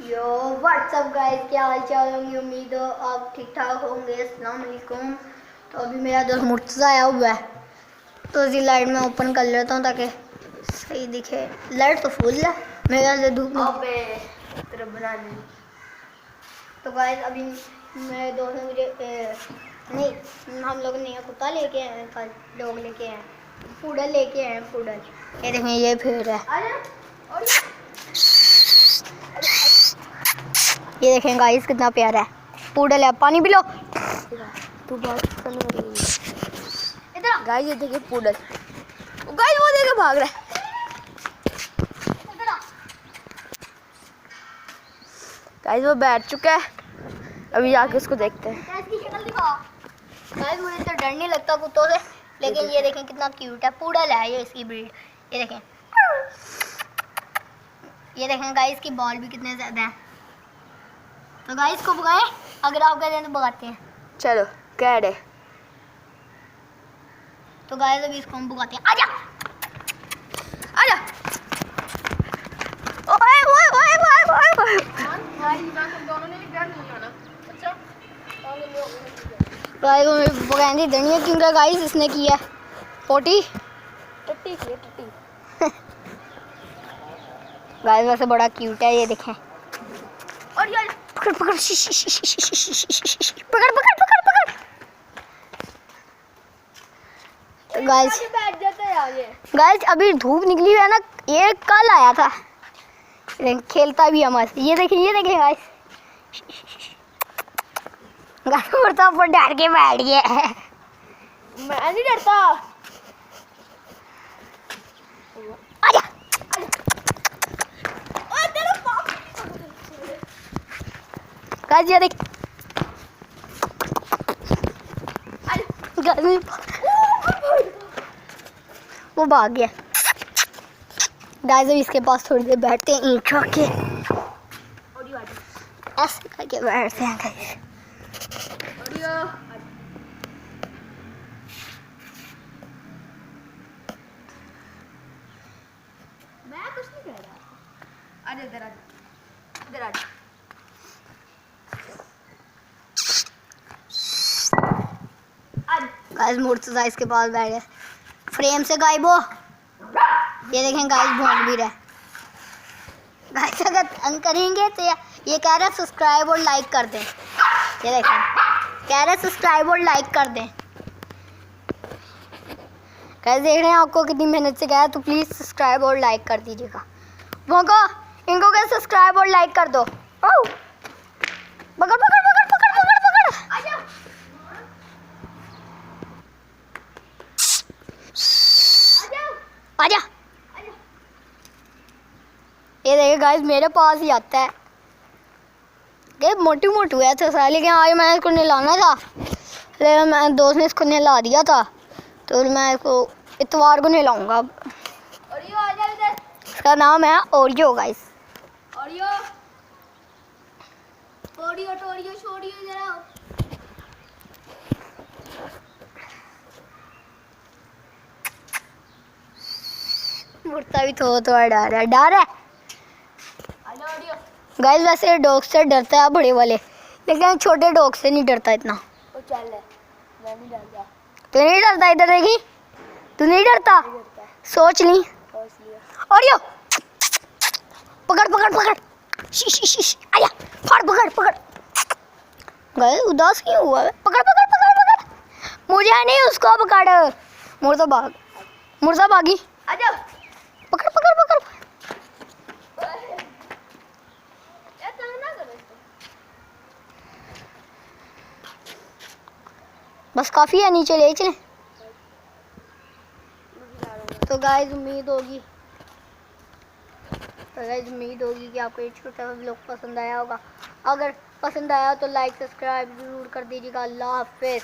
यो WhatsApp guys, क्या हाल चाल होंगे। उम्मीद हो आप ठीक ठाक होंगे। अस्सलाम वालेकुम। तो अभी मेरा दोस्त मुर्तज़ा आया हुआ है, तो इसी लाइट में ओपन कर लेता हूँ ताकि सही दिखे। लाइट तो फुल है मेरा से धूप बना ली। तो गाइस अभी मेरे दोस्त ने मुझे नहीं, हम लोग नया कुत्ता लेके आए हैं, कल डॉग लेके आए हैं, पूडल लेके आए हैं। पूडल ये देखें, ये फिर है। ये देखें गाइस कितना प्यारा है, पूडल है। पानी पी लो। तू बात इधर गाइस, ये देखिए पूडल। गाइस वो देखिए भाग रहा है। गाइस वो बैठ चुका है, अभी जाके उसको देखते हैं। गाइस मुझे तो डर नहीं लगता कुत्तों से, लेकिन ये देखें कितना क्यूट है। पूडल है ये, इसकी ब्रीड। ये देखें, ये देखें गाइस, इसकी बॉल भी कितने ज़्यादा है। तो गाइस को भगाएं, अगर आप कहते हैं तो भगाते हैं। चलो कह रहे। तो गाइस अभी इसको हम भगाते हैं। आजा आजा। ओए ओए ओए ओए ओए। गाइस वो मेरी भगाने दी नहीं है, क्योंकि गाइस इसने किया पोटी टट्टी की टट्टी। गाइस वैसे बड़ा क्यूट है, ये देखें। और यार पकड़ पकड़ पकड़ पकड़ पकड़ पकड़। तो गाइस बैठ जाते हैं आगे। गाइस अभी धूप निकली है ना, ये कल आया था, खेलता भी हमारे। ये देखें गाइस, गाइस पर डर के बैठ गया है। मैं नहीं डरता। आजा गाइस, ये देख वो भाग गया। गाइस अभी इसके पास थोड़ी देर बैठते हैं, ईंट रख के ऐसे करके बैठते हैं। गाइस मैं कुछ नहीं कह रहा। अरे इधर आजा, इधर आजा। गाइस मुर्तज़ा इसके पास बैठ गया, फ्रेम से गायब हो। ये देखें गाइस, भौंक भी रहा है। गाइस अगर तंग करेंगे तो ये कह रहा है सब्सक्राइब और लाइक कर दें। ये देखें, कह रहा है सब्सक्राइब और लाइक कर दें। गाइस देख रहे हैं आपको कितनी मेहनत से कहा है, तो प्लीज़ सब्सक्राइब और लाइक कर दीजिएगा। भौंको, इनको कह सब्सक्राइब और लाइक कर दो। पकड़ पकड़ पकड़ पकड़ पकड़ पकड़। आजा आजा। ये देखिए गाइस, मेरे पास ही आता है। ये मोटू मोटू है तो साले, लेकिन आज मैंने इसको नहलाना था, लेकिन मेरे दोस्त ने इसको नहला दिया था, तो मैं इसको इतवार को नहलाऊंगा। इसका नाम है ओरियो। गाइस ओरियो ओरियो टोरियो छोड़ियो जरा। मुर्ता भी थोड़ा डर है। गाइस वैसे डॉग से डरता है बड़े वाले, लेकिन छोटे डॉग से नहीं डरता इतना। तो चल मैं नहीं डरता। तू नहीं डरता? इधर देखी, तू नहीं डरता? सोच ली। और यो पकड़ पकड़ पकड़, आया फाड़, पकड़ पकड़। गाइस उदास क्यों हुआ है? पकड़ पकड़ पकड़ पकड़, मुझे नहीं उसको पकड़। मुर्ता भागी। आजा पकड़ पकड़ पकड़। बस काफ़ी है, नीचे ले चलें। तो गाइस उम्मीद होगी कि आपको ये छोटा व्लॉग पसंद आया होगा। अगर पसंद आया तो लाइक सब्सक्राइब जरूर कर दीजिएगा। अल्लाह हाफिज़।